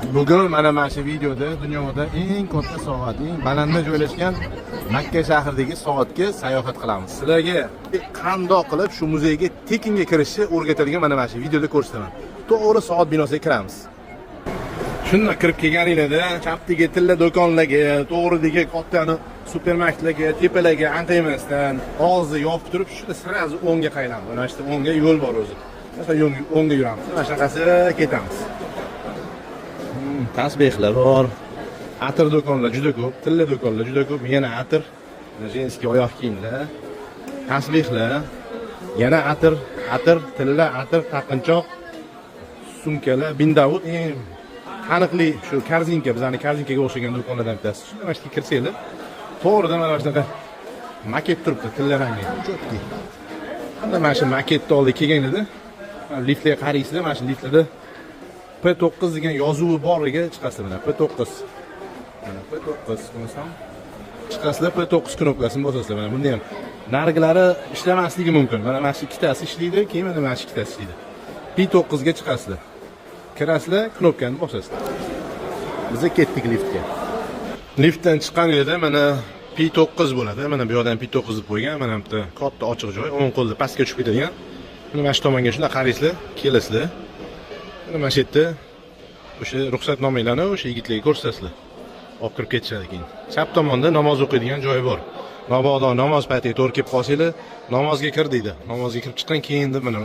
Bugun mana shu videoda dunyoda eng katta soat, eng balandda joylashgan Makka shahridagi soatga sayohat qilamiz. Sizlarga qandoq qilib shu muzeyga tekinga kirishni o'rgatadigan mana shu videoda ko'rsataman. To'g'ri soat binosiga kiramiz. Shunda kirib kelganinglarda chapdagi tilla do'konlarga, to'g'ridagi katta supermarketlarga, tepalarga anqaymasdan og'zi yopib turib, shunda sirazi o'ngga qaytamiz. Mana shu o'ngga yo'l bor o'zi. Mana o'ngga yuramiz. Mana shunaqasi ketamiz. Tasbehlar bor. Atir do'konlar juda ko'p, tilla do'konlar juda ko'p. Yana atir, jenskiy oyoq kiyimlar, tasbehlar, yana atir, tilla, atir, taqinchoq, sumkalar, bindavut, taniqli shu korzinka, bizani korzinkaga o'xshagan do'konlardan bittasi. Shunda mana shu kirsanglar, to'g'ridan mana shunaqa maket turibdi, tilla rangli. Cho'tki. Mana shu maketni oldiga kelganingizda, liftlarga qaraysizlar, mana shu liftlarda P9 degan yozuvi boriga chiqasizlar mana P9. Mana P9 ko'rsam chiqasizlar, P9 knopkasini bosasizlar. Mana bunda ham nargilari ishlamasligi mumkin. Mana shu ikkitasi ishlaydi, keyin mana shu ikkitasi ishlaydi. P9 ga chiqasizlar. Kirasizlar, knopkani bosasizlar. Biz ketdik liftga. Liftdan chiqqaningizda mana P9 bo'ladi. Mana bu yerdan P9 deb qo'ygan. Mana bu yerda katta ochiq joy, o'ng qo'lda pastga tushib ketadigan. Mana shu tomonga shunday qaraysizlar, kelasizlar. Mana shu yerda o'sha ruxsatnomalarni o'sha yigitlarga ko'rsatasizlar. Olib kirib ketishadi keyin. Chap tomonda namoz o'qiydigan joyi bor. Mabodo namoz paytiga to'g'ri kelib qolsanglar, namozga kir deydi. Namozga kirib chiqqan keyin deb mana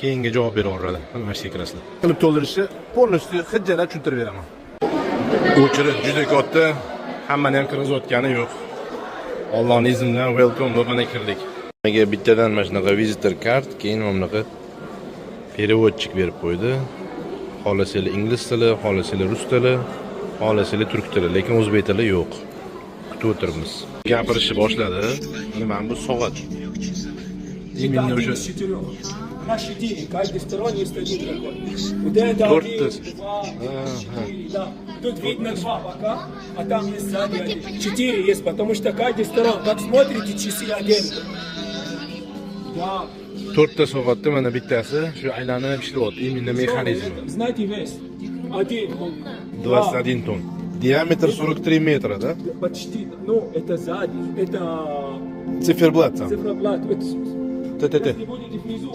keyinga javob beraveradi. Mana shu yerga kirasizlar. Qilib to'ldirishni polностью hujjatlar tushuntirib beraman. O'chirish juda katta, hammani ham kirgizayotgani yo'q. Allohning izni bilan welcome deb mana kirdik. Menga bittadan mana shunaqa visitor kart, keyin mana bunaqa переводчик berib qo'ydi. Xohlasanglar ingliz tili, xohlasanglar rus tili, xohlasanglar turk tili, lekin o'zbek tili yo'q. Kutib o'tiribmiz. Gapirishni boshladi. Mana bu soat. Именно уже наши деньги, каждый сторонний есть один такой. Вот это один, два, четыре, да. Тут видно два пока, а там есть сзади один. 4 есть, потому что каждый сторон, как смотрите, часы отдельно. Да. 4 soatda mana bittasi shu aylanib ishlayapti. Именно mexanizm. Знаете вес? Один, 21 ton. Диаметр 43 метра, да? Почти. Ну, это сзади, это Циферблат там. циферблат. Т-т-т. Если будете внизу.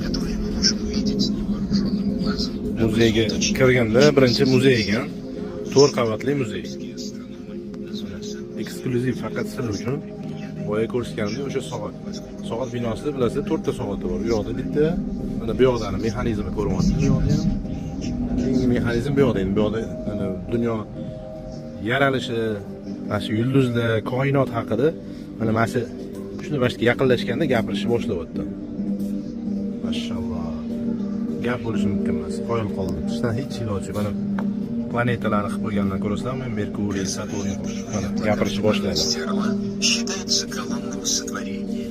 которые мы можем увидеть невооруженным глазом. Muzeyga kirganda birinchi muzey ekan. 4 qavatli muzey. Eksklyuziv faqat sizlar uchun. Boya ko'rsatganimda o'sha soat. Soat binosida bilasizlar 4 ta soat bor. Bu yoqda bitta, mana bu yoqda mexanizmni ko'ryapsiz. Bu yoqda ham. Keyingi mexanizm bu yoqda. Bu yoqda mana dunyo yaralishi, mana shu yulduzlar, koinot haqida mana shu shuni boshqa yaqinlashganda gapirishni boshlayapti. Mashalloh. Gap bo'lishi mumkin emas. Qoyil qoldim. Sizdan hech iloji yo'q. Mana planetalarni qilib qo'ygandan ko'rasizlarmi? Merkuriy, Saturn. Mana gapirishni boshlaydi. Стерла считается колонной сотворения.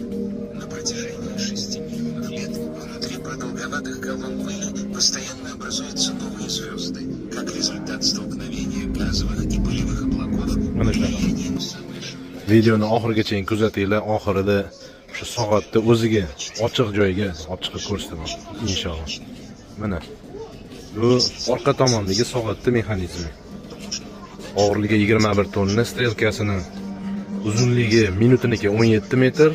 На протяжении 6 миллионов лет внутри продолговатых колонн пыли постоянно образуются новые звезды, как результат столкновения газовых и пылевых облаков. Mana shunaqa. Videoni oxirigacha kuzatinglar. Oxirida shu soatni o'ziga ochiq joyga olib chiqib ko'rsataman inshaalloh. Mana bu orqa tomondagi soatni mexanizmi. Og'irligi 21 tonna, strelkasini uzunligi minutiniki 17 metr,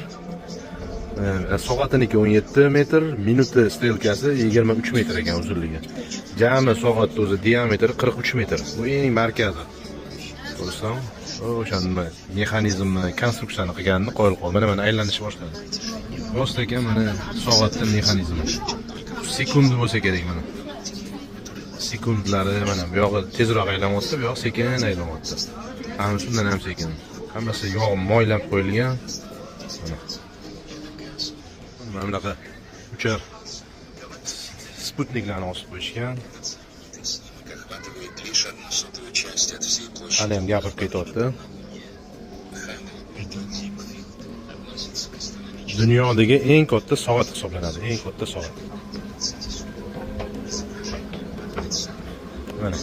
soatiniki 17 metr, minuti strelkasi 23 metr ekan uzunligi. Jami soatning o'zi diametri 43 metr. Bu eng markazi. Ko'rsam, o'shanda mexanizmni, konstruksiyani qilganini qo'yib qoldi. Mana aylanishni boshladi. Rost ekan mana soatning mexanizmi. Sekund bo'lsa kerak mana. Sekundlari mana bu yog'i tezroq aylanyapti, bu yog'i sekin aylanyapti. Ana shundan ham sekin. Hammasi yog' moylab qo'yilgan. Mana bunaqa uchar sputniklarni osib qo'yishgan. Охватывает лишь 1/100 часть от всей площади. Hali ham gapirib ketyapti. Dunyodagi eng katta soat hisoblanadi, eng katta soat. Mana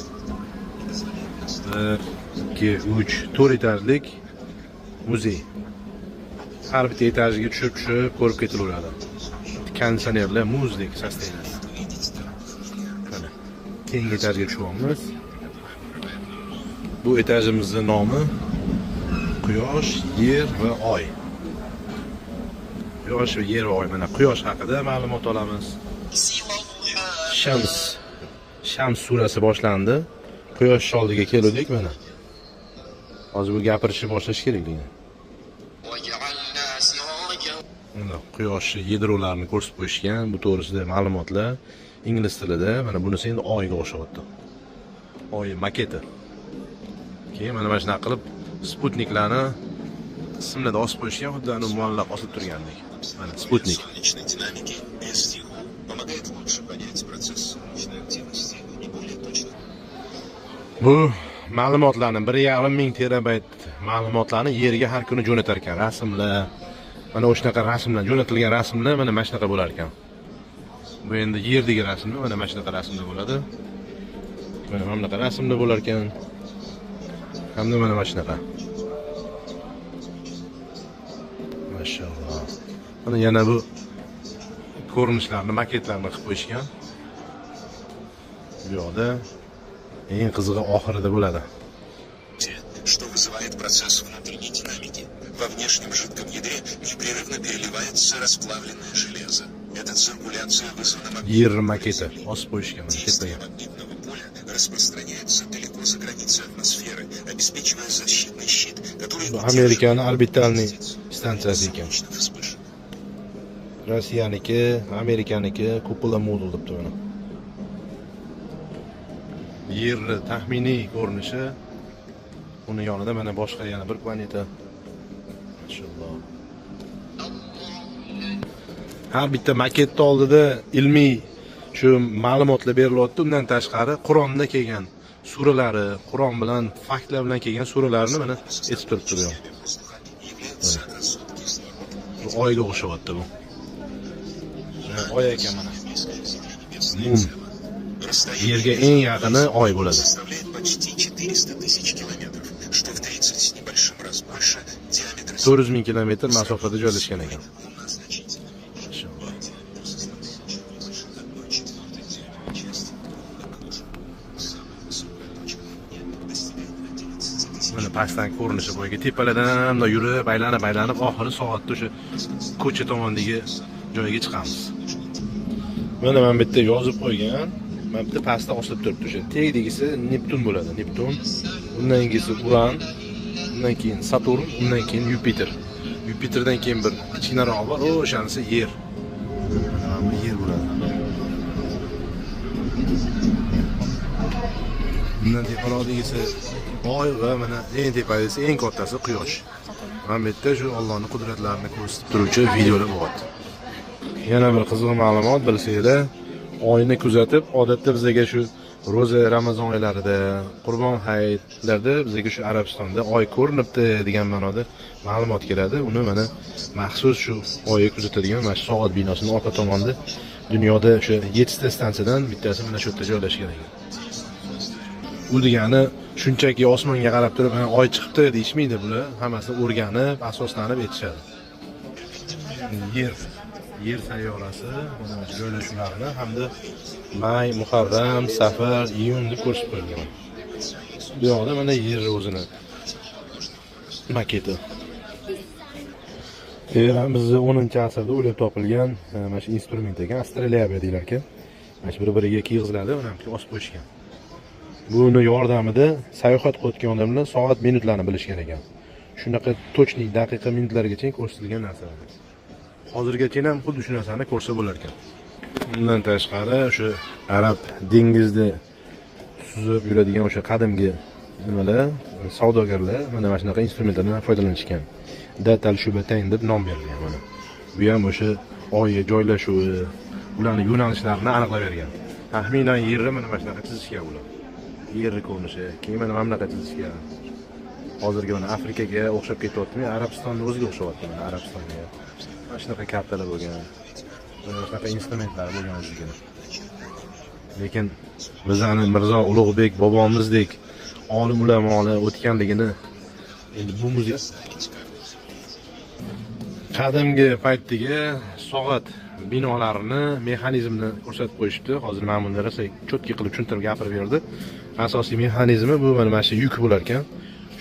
1, 2, 3, 4 etajlik muzey. Har bitta etajiga tushib ko'rib ketilaveradi. Konditsionerlar muzdek sostoyanadi. Mana keyingi etajga tushyapmiz. Bu etajimizning nomi Quyosh, Yer va Oy. Quyosh va Yer va Oy. Mana Quyosh haqida ma'lumot olamiz. Shams surasi boshlandi. Quyosh oldiga keldik mana. Hozir bu gapirishni boshlash kerak degan. Mana Quyosh yadrolarini ko'rsatib qo'yishgan. Bu to'g'risida ma'lumotlar ingliz tilida. Mana bunisi endi Oyga o'xshayapti. Oy maketi. Keyin mana shunaqa qilib Sputniklarni simlarda osib qo'yishgan, xuddi uni muallaq osib turgandek. Mana Sputnik. Bu ma'lumotlarni 1,5 ming terabayt ma'lumotlarni yerga har kuni jo'natar ekan. Rasmlar, mana o'shunaqa rasmlar, jo'natilgan rasmlar mana shunaqa bo'lar ekan. Bu endi yerdagi rasmlar mana shunaqa rasmlar bo'ladi. Mana bunaqa rasmlar bo'lar ekan. Hamda mana shunaqa. Mashalloh. Mana yana bu ko'rinishlarni, maketlarni qilib qo'yishgan. Bu yoqda eng qizig'i oxirida bo'ladi. Что вызывает процесс внутренней динамики. Во внешнем жидком ядре непрерывно переливается расплавленное железо. Эта циркуляция вызвана Maketi osib qo'yishgan tepaga. магнитного поля распространяется далеко за границы атмосферы, обеспечивая защитный щит, который Bu Amerikaning orbitalniy stansiyasi ekan. вспышек. Rossiyaniki, Amerikaniki kupula modul deb turadi. Yer taxminiy ko'rinishi, uni yonida mana boshqa yana bir planeta. Mashalloh. Har bitta maketni oldida ilmiy shu ma'lumotlar berilyapti. Undan tashqari Qur'onda kelgan suralari, Qur'on bilan faktlar bilan kelgan suralarni mana esib turibdi bu. Bu oyga o'xshayapti bu. Oy ekan mana. Yerga eng yaqini Oy bo'ladi. Составляет почти 400 тысяч километров, что в 30 с небольшим раз больше диаметра 400 ming kilometr masofada joylashgan ekan. Mana pastdan ko'rinishi bo'yicha tepalardan bunday yurib, aylanib oxiri soatda o'sha ko'cha tomondagi joyga chiqamiz. Mana men bitta yozib qo'ygan. Mana bitta pastda osilib turibdi o'sha. Tagligisi Neptun bo'ladi. Neptun, undan keyingisi Uran, undan keyin Saturn, undan keyin Yupiter. Yupiterdan keyin bir kichkinaroq bor, o'shanisi Yer. Mana bu Yer bo'ladi. Bundan teparoqdagisi Oy va mana eng tepadagisi eng kattasi Quyosh. Mana bu yerda shu Allohning qudratlarini ko'rsatib turuvchi videolar bo'lyapti. Yana bir qiziq ma'lumot bilsanglar, oyni kuzatib, odatda bizga shu ro'za Ramazon oylarida, Qurbon hayitlarda bizga shu Arabistonda oy ko'rinibdi degan ma'noda ma'lumot keladi. Uni mana maxsus shu oyga kuzatadigan mana shu soat binosining orqa tomonida dunyoda o'sha 7 ta stansiyadan bittasi mana shu yerda joylashgan ekan. Bu degani shunchaki osmonga qarab turib, oy chiqibdi deyishmaydi bular. Hammasi o'rganib, asoslanib etishadi. Yer sayyorasi mana joylashuvlarini hamda may, muharram, safar, iyun deb ko'rsatib qo'yilgan. Bu yoqda mana yer o'zini maketi. Bizning 10-asrda o'ylab topilgan mana shu instrument ekan, astrolabiya deylar ekan. Mana shu bir-biriga kiyiziladi, uni ham osib qo'yishgan. Buni yordamida sayohat qilayotgan odamlar soat minutlarni bilishgan ekan. Shunaqa to'chnik daqiqa minutlargacha ko'rsatilgan narsa. Hozirgacha ham xuddi shu narsani ko'rsa bo'lar ekan. Bundan tashqari o'sha Arab dengizda suzib yuradigan o'sha qadimgi nimalar, savdogarlar mana shunaqa instrumentlardan foydalanishgan. Datal Shubatayn deb nom berilgan mana. Bu ham o'sha oyga joylashuvi, ularning yo'nalishlarini aniqlab bergan. Taxminan yerni mana shunaqa chizishgan ular. Yer ko'rinishi, keyin mana bunaqa chizishgan. Hozirgi mana Afrikaga o'xshab ketyaptimi? Arabistonning o'ziga o'xshyapti mana Arabistonga. Mana shunaqa kartalar bo'lgan. Mana shunaqa instrumentlar bo'lgan o'ziga. Lekin bizning Mirzo Ulug'bek bobomizdek olim ulamolar o'tganligini endi bu muzey qadimgi paytdagi soat binolarini, mexanizmni ko'rsatib qo'yishdi. Hozir men buni rosa cho'tki qilib tushuntirib gapirib berdi. asosiy mexanizmi bu mana shu yuk bo'lar ekan.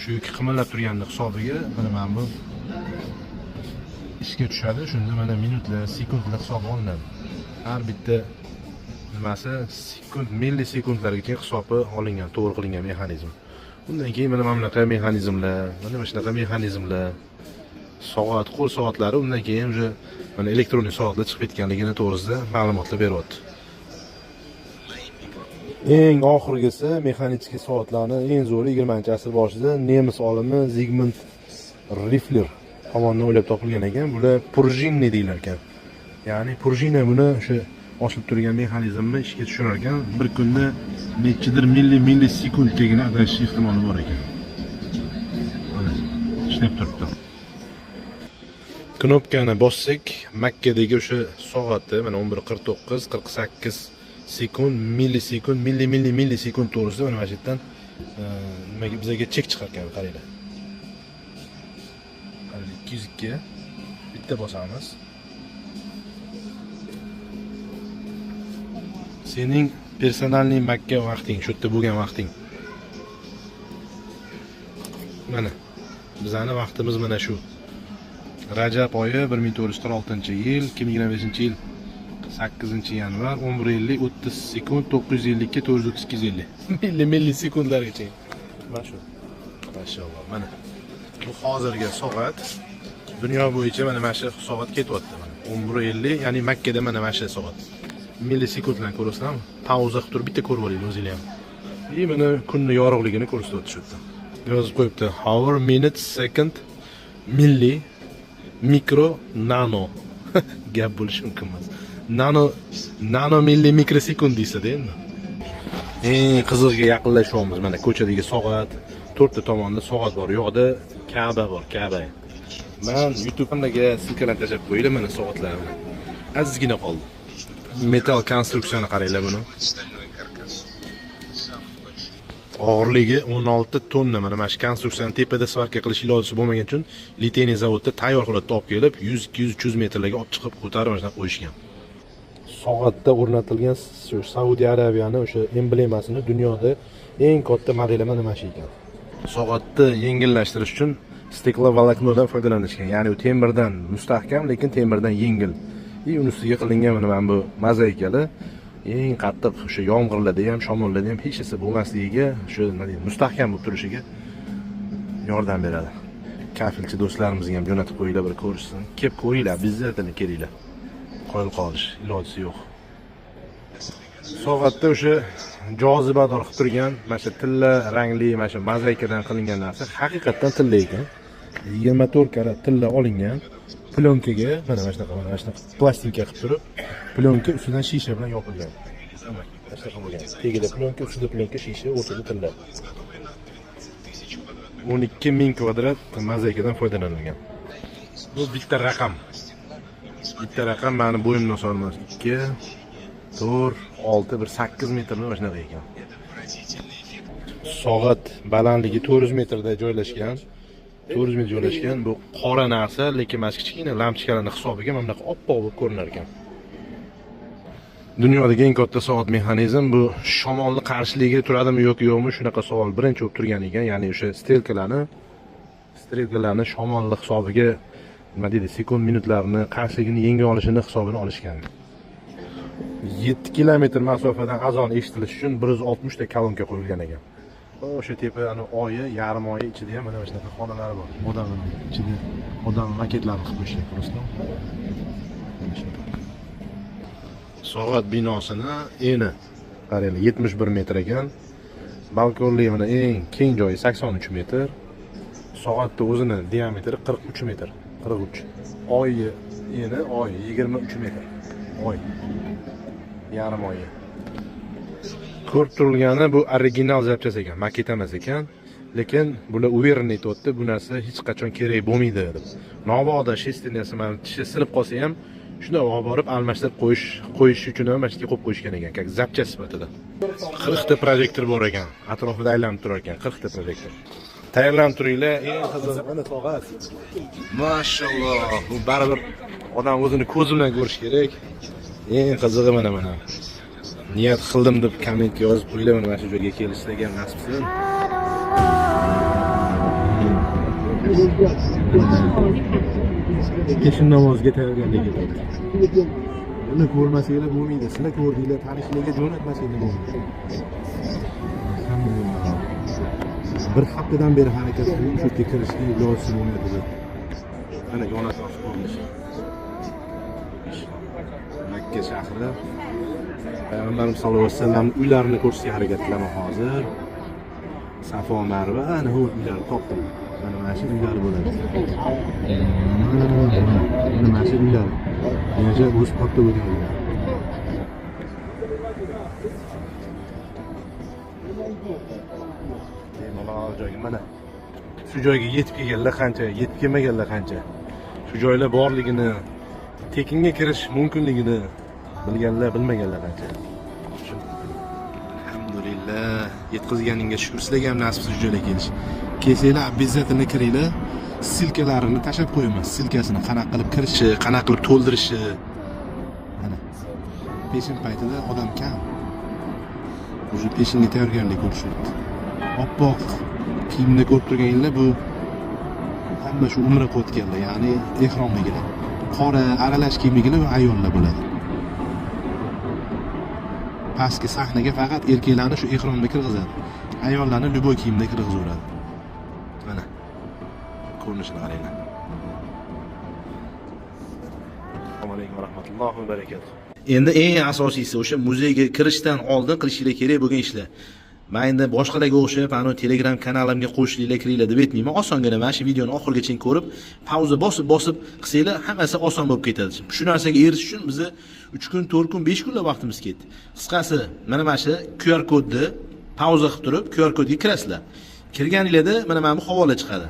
Shu yuk qimillab turganning hisobiga mana bu ishga tushadi. Shunda mana minutlar, sekundlar hisobi olinadi. Har bitta nimasi sekund, millisekundlargacha hisobi olingan, to'g'ri qilingan mexanizm. Undan keyin mana bunaqa mexanizmlar, mana shunaqa mexanizmlar, soat, qo'l soatlari, undan keyin o'sha mana elektronik soatlar chiqib ketganligini to'g'risida ma'lumotlar beryapti. Eng oxirgisi mexanik soatlarni eng zo'ri 20-asr boshida nemis olimi Zigmund Riffler tomonidan o'ylab topilgan ekan. Bular prujinni deylar ekan. Ya'ni prujina buni o'sha osilib turgan mexanizmni ishga tushirar ekan. Bir kunda nechidir millisekundgagina adashish ehtimoli bor ekan. Mana ishlab turibdi. Knopkani bossak, Makkadagi o'sha soatni mana 11:49, 48 sekund, millisekund, millisekund to'g'risida mana shu yerdan nimaga bizga chek chiqar ekan, qaranglar. 202 bitta bosamiz. Sening personalniy Makka vaqting, shu yerda bo'lgan vaqting. Mana bizning vaqtimiz mana shu. Rajab oyi 1446-yil, 2025-yil 8-yanvar 11:50 30 sekund 950 ga 432 millisekundlargacha. Mana shu. Mashalloh. Mana bu hozirgi soat dunyo bo'yicha mana shu soat ketyapti. 11:50, ya'ni Makkada mana shu soat. Millisekundlar ko'rasizmi? Pauza qilib turib bitta ko'rib olaylik o'zingizlar ham. Mana kunni yorug'ligini ko'rsatyapti shu yerda. Yozib qo'yibdi. Hour, minute, second, milli, mikro, nano. Gap bo'lishi mumkin emas. Nano milli mikrosekund deysa-da endi. Eng qizig'iga yaqinlashyapmiz. Mana ko'chadagi soat, to'rtta tomonda soat bor. Yo'qda Ka'ba bor, Ka'ba. Men YouTube'imga silkalarni tashlab qo'ydim mana soatlarni. Azizgina qoldi. Metal konstruksiyani qaranglar buni. Og'irligi 16 tonna. Mana shu konstruksiyani tepada svarka qilish iloji bo'lmagan uchun liteniy zavodda tayyor holatda olib kelib 100-200 metrlarga olib chiqib ko'tarib mana qo'yishgan. Soatda o'rnatilgan shu Saudiya Arabiyani o'sha emblemasini dunyoda eng katta modeli mana shu ekan. Soatni yengillashtirish uchun steklo voloknodan foydalanishgan. Ya'ni u temirdan mustahkam, lekin temirdan yengil. Uni ustiga qilingan mana bu mozaikalar eng qattiq o'sha yomg'irlarda ham, shamollarda ham hech narsa bo'lmasligiga, o'sha nima deydi, mustahkam bo'lib turishiga yordam beradi. Kafilchi do'stlarimizga ham jo'natib qo'yinglar, bir ko'rishsin. Kelib ko'ringlar, bizzatini kelinglar. Qo'yil qolish iloji yo'q. Soatda o'sha jozibador qilib turgan, mana shu tilla rangli, mana shu mozaikadan qilingan narsa haqiqatan tilla ekan. 24 karat tilla olingan. Plyonkaga mana shunaqa plastinka qilib turib, plyonka ustidan shisha bilan yopilgan. Mana shunaqa bo'lgan. Tagida plyonka, ustida plyonka, shisha, o'rtada tilla. 12000 kvadrat mozaikadan foydalanilgan. Bu bitta raqam. Bitta raqam meni bo'yimdan solmas. 2 4 6 1 8 metrni mana shunaqa ekan. Soat balandligi 400 metrda joylashgan. 400 metr joylashgan. Bu qora narsa, lekin mas kichkina lampochkalarning hisobiga mana bunaqa oppoq bo'lib ko'rinar ekan. Dunyodagi eng katta soat mexanizm bu shamolni qarshiligiga turadimi yo'qmi shunaqa savol birinchi bo'lib turgan ekan. Ya'ni o'sha strelkalarni shamollik hisobiga nima deydi, sekund minutlarni qarshiligini yengib olishini hisobini olishgan. 7 kilometr masofadan azon eshitilish uchun 160 ta kolonka qo'yilgan ekan. O'sha tepa oyi, yarim oyi ichida ham mana shunaqa xonalar bor. Odam ichida odam maketlarni qilib qo'yishgan, ko'rasizmi? Soat binosini eni qaranglar 71 metr ekan. Balkonli mana eng keng joyi 83 metr. Soatni o'zini diametri 43 metr. 43. Oyi eni 23 metr. Oy. Yarim oyi. Ko'rib turilgani bu original zapchas ekan, maket emas ekan. Lekin bular uverni aytayapti, bu narsa hech qachon kerak bo'lmaydi deb. Navoda shestinasi mana tishi sinib qolsa ham shuni olib borib almashtirib qo'yish uchun ham mashinaga qo'yib qo'yishgan ekan, zapcha sifatida. 40 ta proyektor bor ekan, atrofida aylanib turar ekan, 40 ta proyektor. Tayyorlanib turinglar, eng qizig'i mana soat. Mashalloh, bu baribir odam o'zini ko'zi bilan ko'rish kerak. Eng qizig'i mana. niyat qildim deb kommentga yozib qo'yinglar, mana shu joyga kelishlarga ham nasib qilsin. Peshin namoziga tayyorgarlik etyapti. Buni ko'rmasanglar bo'lmaydi. Sizlar ko'rdinglar, tanishlarga jo'natmasanglar bo'lmaydi. Bir haftadan beri harakat qilib shu yerga kirishga ilojisi bo'lmaydi. Mana Jonatan qurilishi. Makka shahri Payg'ambarimiz sollallohu alayhi vasallam uylarini ko'rsatishga harakat qilaman hozir. Safo Marva, ana bu uylar topdim. Mana shu uylar bo'ladi. Mana shu uylar. Yana o'z qotda bo'lgan uylar. Bemalol joyga mana shu joyga yetib kelganlar qancha, yetib kelmaganlar qancha. Shu joylar borligini, tekinga kirish mumkinligini bilganlar, bilmaganlar qancha. Alhamdulillah, yetkazganingga shukr. Sizlarga ham nasib shu joyga kelish. Kelsanglar, obязательно kiringlar. Silkalarini tashab qo'yamiz. Silkasini qanaqa qilib kirishi, qanaqa qilib to'ldirishi. Mana peshin paytida odam kam. O'sha peshinga tayyorgarlik ko'rishyapti. Oppoq kiyimni ko'rib turganinglar, bu hamma shu umra qilayotganlar, ya'ni ehromdagilar. Qora aralash kiyimligilar va ayollar bo'ladi. Pastki sahnaga faqat erkaklarni shu ehromda kirgizadi. Ayollarni luboy kiyimda kirgizadi. Mana ko'rinishini qaranglar. Assalomu alaykum va rahmatullohi va barakatuh. Endi eng asosiysi o'sha muzeyga kirishdan oldin qilishinglar kerak bo'lgan ishlar. Men endi boshqalarga o'xshab, ana Telegram kanalimga qo'shilinglar, kiringlar deb aytmayman. Osongina mana shu videoni oxirigacha ko'rib, pauza bosib qilsanglar, hammasi oson bo'lib ketadi. Shu narsaga erishish uchun bizga 3 kun, 4 kun, 5 kunlar vaqtimiz ketdi. Qisqasi, mana shu QR kodni pauza qilib turib, QR kodga kirasizlar. Kirganingizda mana bu havola chiqadi.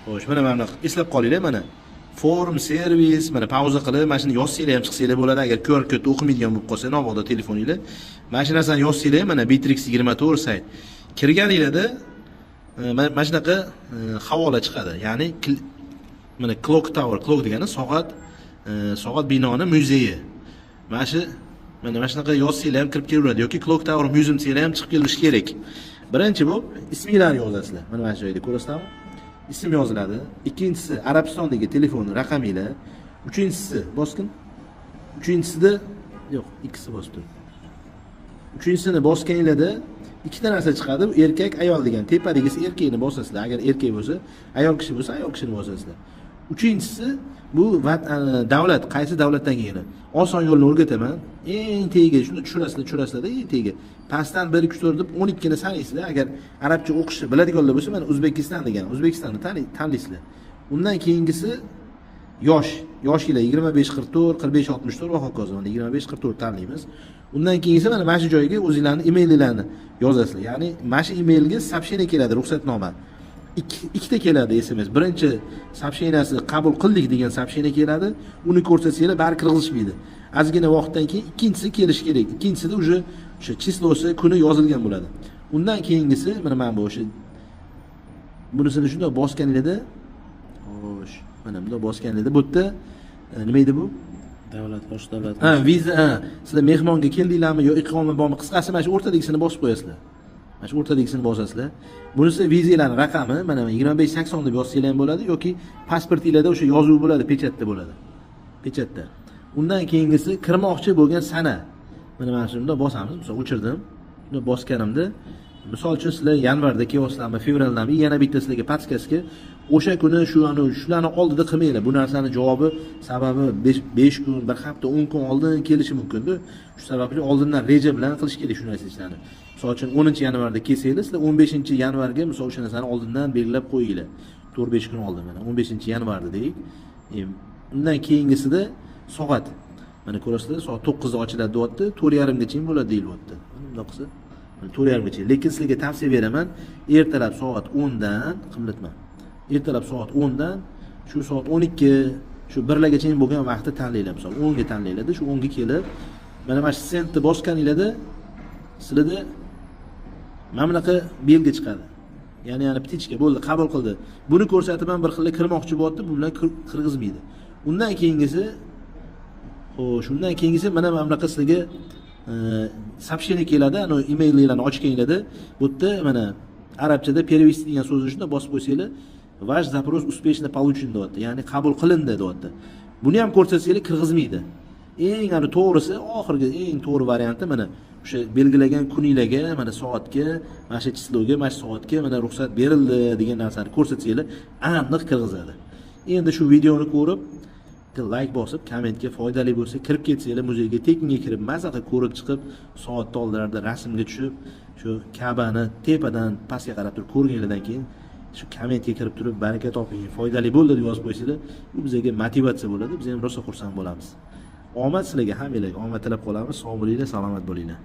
Xo'sh, mana buni eslab qolinglar, mana forum servis, mana pauza qilib, mana shuni yozsanglar ham chiqsanglar bo'ladi. Agar QR kodni o'qimaydigan bo'lib qolsa, navoda telefoningizda mana shu narsani yozsanglar, mana Bitrix 24 sayt. Kirganingizda mana shunaqa havola chiqadi. Ya'ni mana Clock Tower, clock degani soat binoni muzeyi. Mana shunaqa yozsanglar ham kirib kelaveradi yoki Clock Tower Museum desanglar ham chiqib kelish kerak. Birinchi bo'lib isminglarni yozasizlar. Mana shu joyda ko'rasizlarmi? Ism yoziladi. Ikkinchisi Arabistondagi telefon raqaminglar. Uchinchisi bosqin. Uchinchisida yo'q, ikkisi bosib tur. Uchinchisini bosganinglarda ikkita narsa chiqadi. Bu erkak, ayol degan. Tepadagisi erkakni bosasizlar. Agar erkak bo'lsa, ayol kishi bo'lsa, ayol kishini bosasizlar. Uchinchisi bu davlat, qaysi davlatdan kelgan. Oson yo'lni o'rgataman. Eng tagiga shuni tushirasizlar, eng tagiga. Pastdan 1 2 4 deb 12 ni sanaysizlar. Agar arabcha o'qishni biladiganlar bo'lsa, mana O'zbekiston degan. O'zbekistonni tanlaysizlar. Undan keyingisi yoshinglar 25 44, 45 64 va hokazo. 25 44 tanlaymiz. Undan keyingisi mana shu joyga o'zingizlarning emailinglarni yozasizlar. Ya'ni mana shu emailga сообщение keladi, ruxsatnoma. Ikkita keladi SMS. Birinchi сообщениеsi qabul qildik degan сообщение keladi. Uni ko'rsatsanglar bari kirgizishmaydi. Ozgina vaqtdan keyin ikkinchisi kelishi kerak. Ikkinchisida o'sha chislosi, kuni yozilgan bo'ladi. Undan keyingisi mana bu o'sha bunisini shunday bosganingizda, xo'sh, mana bunday bosganingizda bu yerda nima edi bu? Davlat, bosh davlat. Viza, sizlar mehmonga keldinglarmi yo iqomat bormi? Qisqasi mana shu o'rtadagisini bosib qo'yasizlar. Mana shu o'rtadagisini bosasizlar. Bunisi vizalarning raqami, mana 2580 deb yozsanglar ham bo'ladi yoki pasportingizda o'sha yozuv bo'ladi, pechatda bo'ladi. Pechatda. Undan keyingisi kirmoqchi bo'lgan sana. Mana shunda bosamiz. Misol o'chirdim. Buni bosganimda, misol uchun sizlar yanvarda kelyapsizlarmi, fevraldami, yana bitta sizlarga podskazga o'sha kuni shularni oldida qilmanglar. Bu narsaning javobi, sababi 5 kun, 1 hafta, 10 kun oldin kelishi mumkin-da. Shu sababli oldindan reja bilan qilish kerak shu narsani. Misol uchun 10-yanvarda kelsanglar, sizlar 15-yanvarga misol o'sha narsani oldindan belgilab qo'yinglar. 4-5 kun oldin mana 15-yanvarda deylik. Undan keyingisida soat mana ko'rasizlar, soat 9 da ochiladi deyapti, 4:30 gacha bo'ladi deyilyapti. Bunday qilsa 4:30 gacha. Lekin sizlarga tavsiya beraman, ertalab soat 10 dan qimlatma. Ertalab soat 10 dan shu soat 12, shu 1 gacha bo'lgan vaqtni tanlaylar. Misol 10 ga tanlaylarda, shu 10 ga kelib, mana shu sentni bosganinglarda sizlarda mana bunaqa belgi chiqadi. Ya'ni ptichka bo'ldi, qabul qildi. Buni ko'rsatib ham bir xil kirmoqchi bo'lyapti, bu bilan kirgizmaydi. Undan keyingisi, xo'sh, undan keyingisi mana bunaqa sizlarga сообщение keladi, ana emaillarni ochganinglarda bu yerda mana arabchada перевести degan so'zni shunda bosib qo'ysanglar, ваш запрос успешно получен deyapti. Ya'ni qabul qilindi deyapti. Buni ham ko'rsatsangiz kirgizmaydi. Eng ani to'g'risi, oxirgi eng to'g'ri varianti mana o'sha belgilagan kuninglarga, mana soatga, mana shu chisloga, mana shu soatga mana ruxsat berildi degan narsani ko'rsatsanglar, aniq kirgizadi. Endi shu videoni ko'rib, like bosib, kommentga foydali bo'lsa kirib ketsanglar, muzeyga tekinga kirib, mazaqa ko'rib chiqib, soatni oldilarida rasmga tushib, shu Ka'bani tepadan pastga qarab turib ko'rganlardan keyin shu kommentga kirib turib, baraka toping, foydali bo'ldi deb yozib qo'ysanglar, bu bizga motivatsiya bo'ladi. Biz ham rosa xursand bo'lamiz. Omad sizlarga, hammanglarga omad tilab qolamiz. Sog' bo'linglar, salomat bo'linglar.